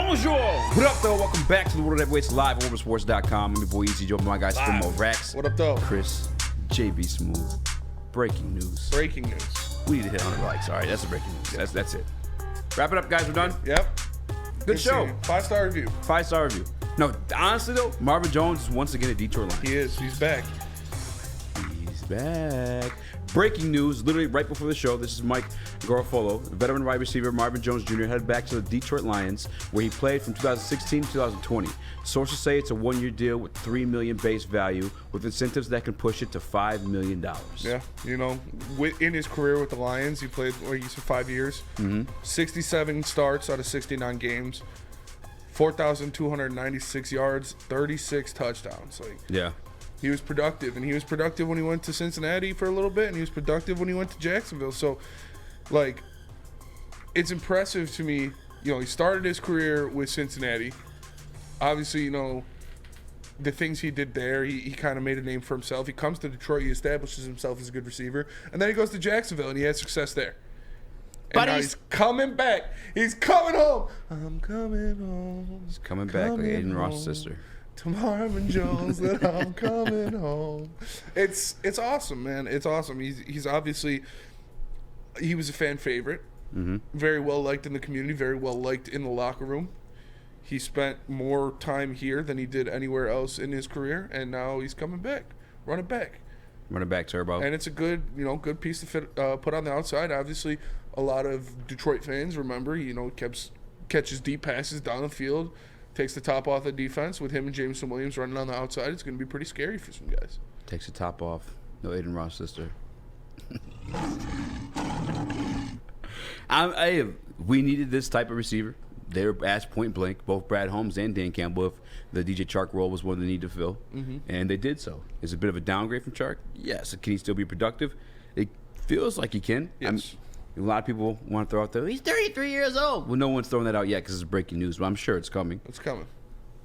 Bonjour! What up, though? Welcome back to the World of Heavyweights live on Oversports.com. I'm your boy Easy Joe, my guy Spimo Rax. What up, though? Chris, JB Smooth. Breaking news. Breaking news. We need to hit 100 likes. All right, that's the breaking news. That's it. Wrap it up, guys. We're done. Yep. Good show. 5-star review. 5-star review. No, honestly, though, Marvin Jones is once again a Detroit Lion. He is. He's back. He's back. Breaking news, literally right before the show. This is Mike Garofolo, veteran wide receiver Marvin Jones Jr. headed back to the Detroit Lions, where he played from 2016 to 2020. Sources say it's a one-year deal with $3 million base value, with incentives that can push it to $5 million. Yeah, you know, in his career with the Lions, he played, what, you said 5 years? 67 starts out of 69 games, 4,296 yards, 36 touchdowns. Yeah. He was productive, and he was productive when he went to Cincinnati for a little bit, and he was productive when he went to Jacksonville. So, like, it's impressive to me. You know, he started his career with Cincinnati. Obviously, you know, the things he did there, he kind of made a name for himself. He comes to Detroit, he establishes himself as a good receiver, and then he goes to Jacksonville, and he has success there. And now he's coming back. He's coming home. I'm coming home. He's coming back like Aiden Ross' sister. To Marvin Jones that I'm coming home. It's awesome, man. It's awesome. He's obviously, he was a fan favorite. Very well liked in the community. Very well liked in the locker room. He spent more time here than he did anywhere else in his career, and now he's coming back, running back Turbo. And it's a good, good piece to put on the outside. Obviously, a lot of Detroit fans remember, catches deep passes down the field. Takes the top off the defense with him and Jameson Williams running on the outside. It's going to be pretty scary for some guys. Takes the top off. No Aiden Ross' sister. We needed this type of receiver. They were asked point blank, both Brad Holmes and Dan Campbell, if the DJ Chark role was one they needed to fill. And they did so. Is it a bit of a downgrade from Chark? Yes. Can he still be productive? It feels like he can. Yes. A lot of people want to throw out there, he's 33 years old. Well, no one's throwing that out yet because it's breaking news, but I'm sure it's coming. It's coming.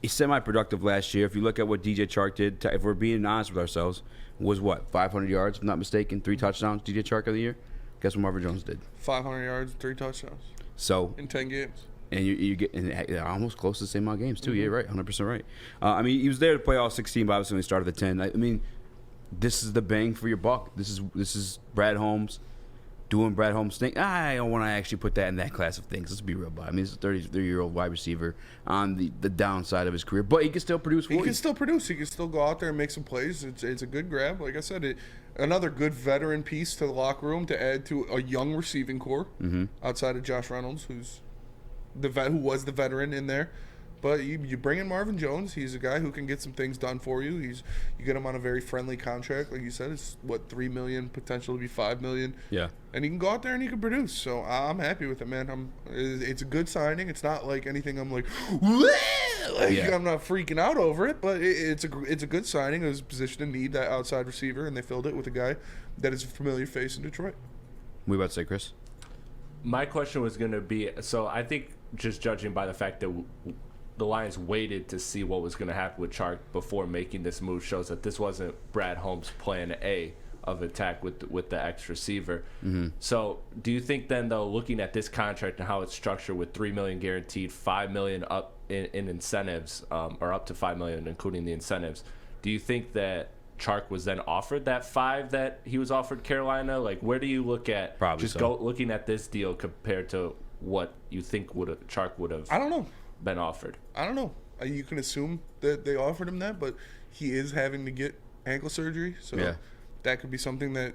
He's semi-productive last year. If you look at what DJ Chark did, if we're being honest with ourselves, was what, 500 yards, if I'm not mistaken, 3 touchdowns, DJ Chark of the year? Guess what Marvin Jones did? 500 yards, 3 touchdowns. So in 10 games. And you get almost close to the same amount of games, too. Yeah, right, 100% right. I mean, he was there to play all 16, but obviously when he started the 10. I mean, this is the bang for your buck. This is Brad Holmes. Doing Brad Holmes' thing, I don't want to actually put that in that class of things. Let's be real about it. I mean, he's a 33-year-old wide receiver on the downside of his career, but he can still produce for you. He can still produce. He can still go out there and make some plays. It's a good grab. Like I said, another good veteran piece to the locker room to add to a young receiving core outside of Josh Reynolds, who was the veteran in there. But you bring in Marvin Jones. He's a guy who can get some things done for you. You get him on a very friendly contract, like you said. It's $3 million, potential to be $5 million. Yeah. And he can go out there and he can produce. So I'm happy with it, man. It's a good signing. It's not like anything I'm like I'm not freaking out over it. But it's a good signing. It was a position to need that outside receiver, and they filled it with a guy that is a familiar face in Detroit. What are you about to say, Chris? My question was going to be, so I think just judging by the fact that the Lions waited to see what was going to happen with Chark before making this move shows that this wasn't Brad Holmes' plan A of attack with the X receiver. So do you think then, though, looking at this contract and how it's structured with $3 million guaranteed, $5 million up in incentives, or up to $5 million including the incentives, do you think that Chark was then offered that $5 that he was offered Carolina? Like, where do you look at looking at this deal compared to what you think Chark would have? I don't know. Been offered? I don't know. You can assume that they offered him that, but he is having to get ankle surgery, so that could be something that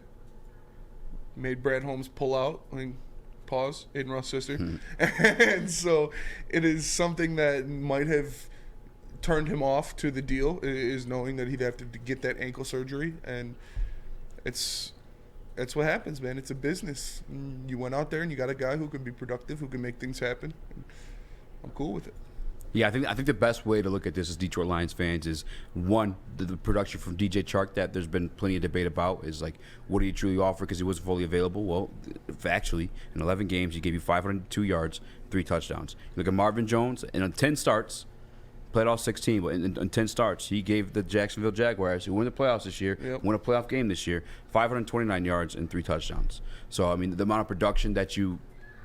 made Brad Holmes pull out. I mean, pause, Aiden Ross' sister. And so it is something that might have turned him off to the deal, is knowing that he'd have to get that ankle surgery, and that's what happens, man. It's a business. You went out there and you got a guy who can be productive, who can make things happen. I'm cool with it. Yeah, I think the best way to look at this as Detroit Lions fans is, one, the production from DJ Chark that there's been plenty of debate about is like, what do you truly offer because he wasn't fully available? Well, actually, in 11 games, he gave you 502 yards, 3 touchdowns. You look at Marvin Jones, and on 10 starts, played all 16, but in 10 starts, he gave the Jacksonville Jaguars, who won the playoffs this year, won a playoff game this year, 529 yards and 3 touchdowns. So, I mean, the amount of production that you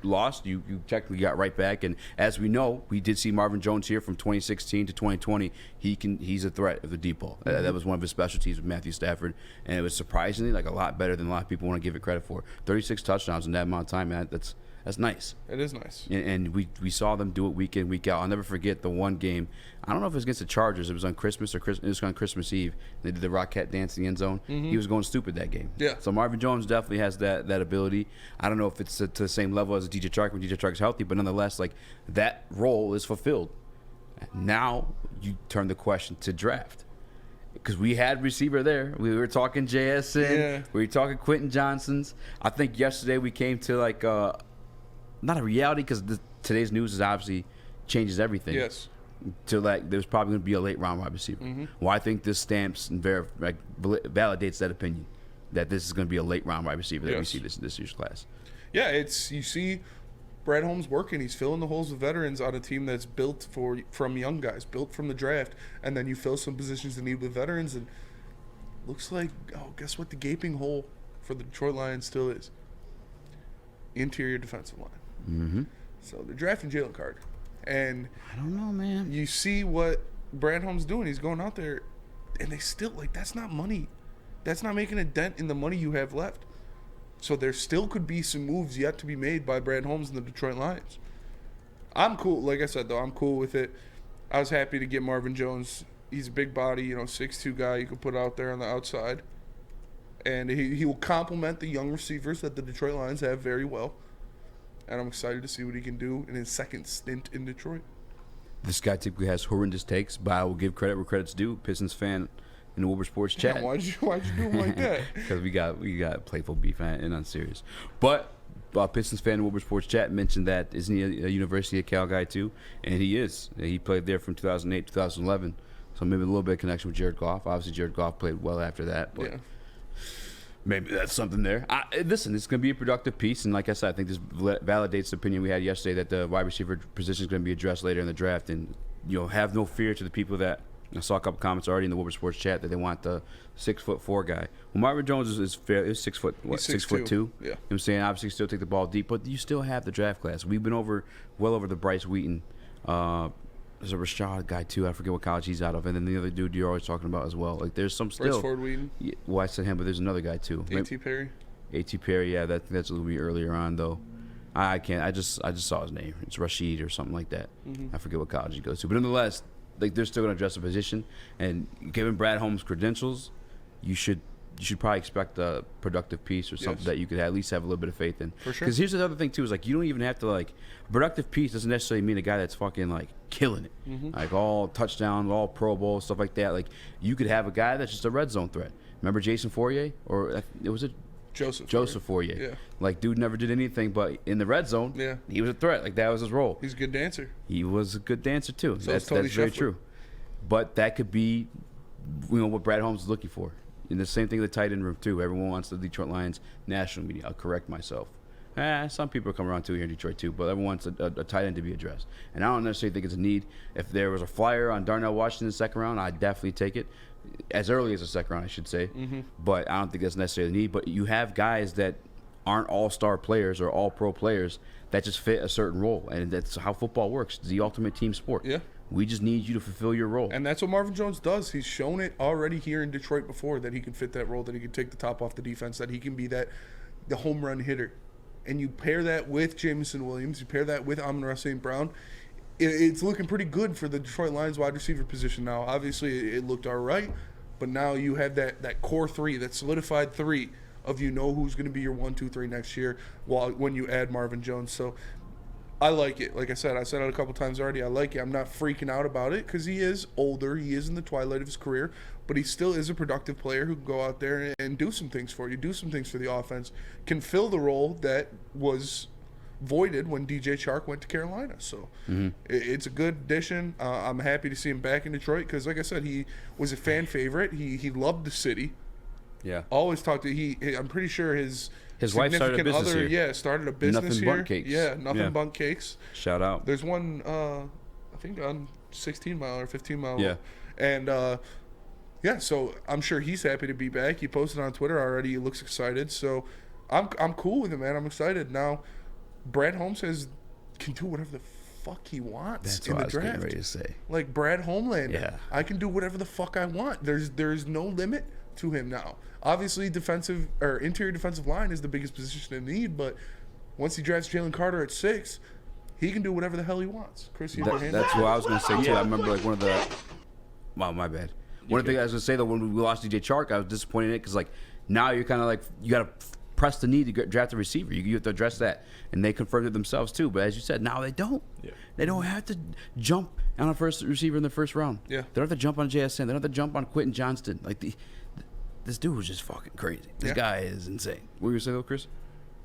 lost, you technically got right back. And as we know, we did see Marvin Jones here from 2016 to 2020. He's a threat of the deep ball. That was one of his specialties with Matthew Stafford, and it was surprisingly like a lot better than a lot of people want to give it credit for. 36 touchdowns in that amount of time, man. That's nice. It is nice. And we saw them do it week in, week out. I'll never forget the one game. I don't know if it was against the Chargers. It was on Christmas it was on Christmas Eve. They did the Rockette dance in the end zone. He was going stupid that game. Yeah. So Marvin Jones definitely has that ability. I don't know if it's to the same level as DJ Chark when DJ Chark's healthy, but nonetheless, like that role is fulfilled. Now you turn the question to draft. Because we had receiver there. We were talking JSN. Yeah. We were talking Quentin Johnsons. I think yesterday we came to like not a reality because today's news is obviously changes everything. Yes. To like there's probably going to be a late round wide receiver. Well, I think this stamps and validates that opinion that this is going to be a late round wide receiver that we see this year's class. Yeah, you see Brad Holmes working. He's filling the holes with veterans on a team that's built from young guys, built from the draft, and then you fill some positions of need with veterans. And looks like, guess what? The gaping hole for the Detroit Lions still is interior defensive line. So they're drafting Jalen Carter, and I don't know, man. you see what Brad Holmes doing. He's going out there, and they still that's not money. That's not making a dent in the money you have left. So there still could be some moves yet to be made by Brad Holmes and the Detroit Lions. I'm cool. Like I said, though, I'm cool with it. I was happy to get Marvin Jones. He's a big body, 6'2" guy you could put out there on the outside. And he will complement the young receivers that the Detroit Lions have very well. And I'm excited to see what he can do in his second stint in Detroit. This guy typically has horrendous takes, but I will give credit where credit's due. Pistons fan in the Woodward Sports chat. Damn, why'd you do him like that? Because we got playful beef and unserious. But Pistons fan in the Woodward Sports chat mentioned that isn't he a University of Cal guy too? And he is. He played there from 2008 to 2011. So maybe a little bit of connection with Jared Goff. Obviously, Jared Goff played well after that. But maybe that's something there. Listen, it's going to be a productive piece. And like I said, I think this validates the opinion we had yesterday that the wide receiver position is going to be addressed later in the draft. And have no fear to the people that I saw a couple comments already in the Woodward Sports chat that they want the 6'4" guy. Well, Marvin Jones is fair. Is 6 foot. What? 6'2". Yeah. You know what I'm saying? Obviously, still take the ball deep, but you still have the draft class. We've been well over the Bryce Wheaton. There's a Rashad guy too. I forget what college he's out of, and then the other dude you're always talking about as well. Like there's some still. Bryce Ford Wheaton. Yeah, well, I said him, but there's another guy too. A.T. Perry. A.T. Perry. Yeah, that's a little bit earlier on though. I can't. I just saw his name. It's Rashid or something like that. I forget what college he goes to, but nonetheless. Like they're still going to address the position, and given Brad Holmes' credentials, you should probably expect a productive piece or something that you could at least have a little bit of faith in. For sure. Because here's the other thing too: is like you don't even have to a productive piece doesn't necessarily mean a guy that's fucking killing it, like all touchdowns, all Pro Bowl stuff like that. Like you could have a guy that's just a red zone threat. Remember Jason Fourier, or it was a Joseph Fourier. Yeah. Like dude never did anything, but in the red zone, he was a threat. Like that was his role. He's a good dancer. He was a good dancer too. So that's very true. But that could be, what Brad Holmes is looking for. And the same thing with the tight end room too. Everyone wants the Detroit Lions national media. I'll correct myself. Some people come around too here in Detroit too, but everyone wants a tight end to be addressed. And I don't necessarily think it's a need. If there was a flyer on Darnell Washington in the second round, I'd definitely take it. As early as the second round, I should say. But I don't think that's necessarily a need. But you have guys that aren't all-star players or all-pro players that just fit a certain role. And that's how football works. It's the ultimate team sport. Yeah. We just need you to fulfill your role. And that's what Marvin Jones does. He's shown it already here in Detroit before that he can fit that role, that he can take the top off the defense, that he can be the home run hitter. And you pair that with Jameson Williams, you pair that with Amon-Ra St. Brown, it's looking pretty good for the Detroit Lions wide receiver position now. Obviously, it looked all right, but now you have that core three, that solidified three of who's going to be your 1, 2, 3 next year when you add Marvin Jones. So I like it. Like I said it a couple times already. I like it. I'm not freaking out about it because he is older. He is in the twilight of his career, but he still is a productive player who can go out there and do some things for you, do some things for the offense, can fill the role that was voided when DJ Chark went to Carolina. So it's a good addition. I'm happy to see him back in Detroit because, like I said, he was a fan favorite. He loved the city. Yeah. Always talked to I'm pretty sure his wife started a business other, here. started a business Nothing here. Bun Cakes. Yeah, Nothing Bun Cakes. Shout out. There's one, I think on 16 Mile or 15 Mile. Yeah. And, so I'm sure he's happy to be back. He posted on Twitter already. He looks excited. So I'm cool with it, man. I'm excited. Now, Brad Holmes can do whatever the fuck he wants That's in what the I was getting draft. ready to say. Like Brad Homelander. Yeah. I can do whatever the fuck I want. There's no limit to him now. Obviously, defensive or interior defensive line is the biggest position in need, but once he drafts Jalen Carter at 6, he can do whatever the hell he wants. Chris, you That's what I was going to say, too. I remember, like, one of the... Wow, my bad. One of the things I was going to say, though, when we lost DJ Chark, I was disappointed in it because, like, now you're kind of like, you got to press the need to draft a receiver. You have to address that. And they confirmed it themselves, too. But as you said, now they don't. Yeah. They don't have to jump on a first receiver in the first round. Yeah. They don't have to jump on JSN. They don't have to jump on Quentin Johnston. Like, this dude was just fucking crazy. This guy is insane. What were you going to say, though, Chris?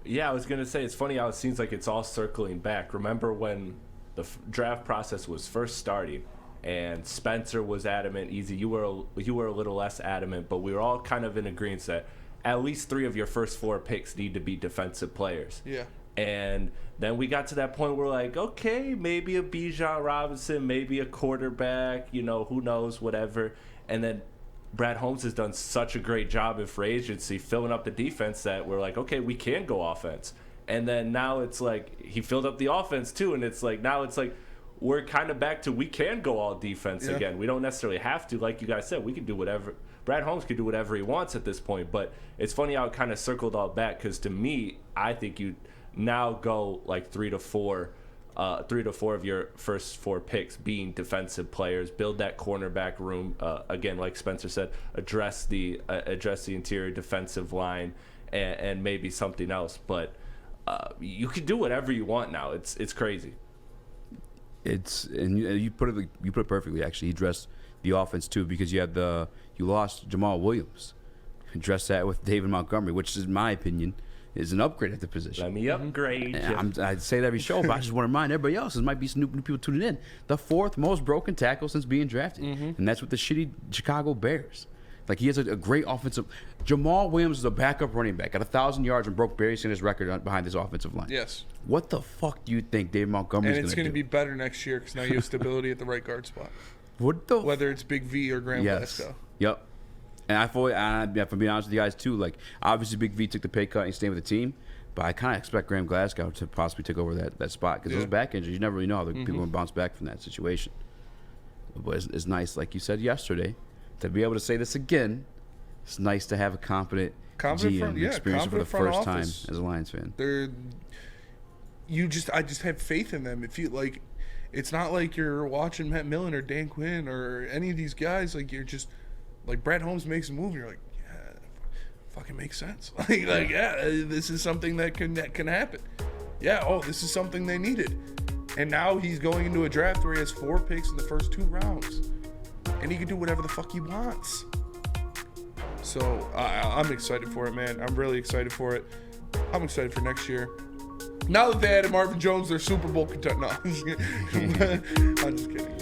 Yeah, I was going to say, it's funny how it seems like it's all circling back. Remember when the draft process was first starting and Spencer was adamant, Easy, you were a little less adamant, but we were all kind of in agreement that at least 3 of your first 4 picks need to be defensive players. Yeah. And then we got to that point where we're like, okay, maybe a Bijan Robinson, maybe a quarterback, who knows, whatever. And then Brad Holmes has done such a great job in free agency filling up the defense that we're like, okay, we can go offense. And then now it's like he filled up the offense too, and it's like now it's like we're kind of back to we can go all defense again. We don't necessarily have to, like you guys said, we can do whatever. Brad Holmes can do whatever he wants at this point, but it's funny how it kind of circled all back because to me, I think you now go like 3 to 4 of your first 4 picks being defensive players. Build that cornerback room again, like Spencer said. Address the interior defensive line and maybe something else. But you can do whatever you want now. It's crazy. And you put it perfectly. Actually, he addressed the offense too because you lost Jamal Williams. Address that with David Montgomery, which is, in my opinion, is an upgrade at the position. Let me upgrade you. I say it every show, but I just want to remind everybody else, there might be some new people tuning in, the 4th most broken tackle since being drafted. And that's with the shitty Chicago Bears. Like, he has a great offensive... Jamal Williams is a backup running back at 1,000 yards and broke Barry Sanders' record behind this offensive line. Yes. What the fuck do you think David Montgomery is going to do? And it's going to be better next year because now you have stability at the right guard spot. Whether it's Big V or Graham Glasgow. Yep. And I fully, if I'm being honest with you guys too, like obviously Big V took the pay cut and stayed with the team, but I kind of expect Graham Glasgow to possibly take over that spot because those back injuries, you never really know how the people will bounce back from that situation. But it's nice, like you said yesterday, to be able to say this again. It's nice to have a competent GM experience for the first time as a Lions fan. I just have faith in them. If you like, it's not like you're watching Matt Millen or Dan Quinn or any of these guys. Like you're just like Brad Holmes makes a move, and you're like, yeah, fucking makes sense. This is something that can happen. Yeah, this is something they needed. And now he's going into a draft where he has 4 picks in the first 2 rounds, and he can do whatever the fuck he wants. So I'm excited for it, man. I'm really excited for it. I'm excited for next year. Now that they added Marvin Jones, they're Super Bowl contender. No, I'm just kidding.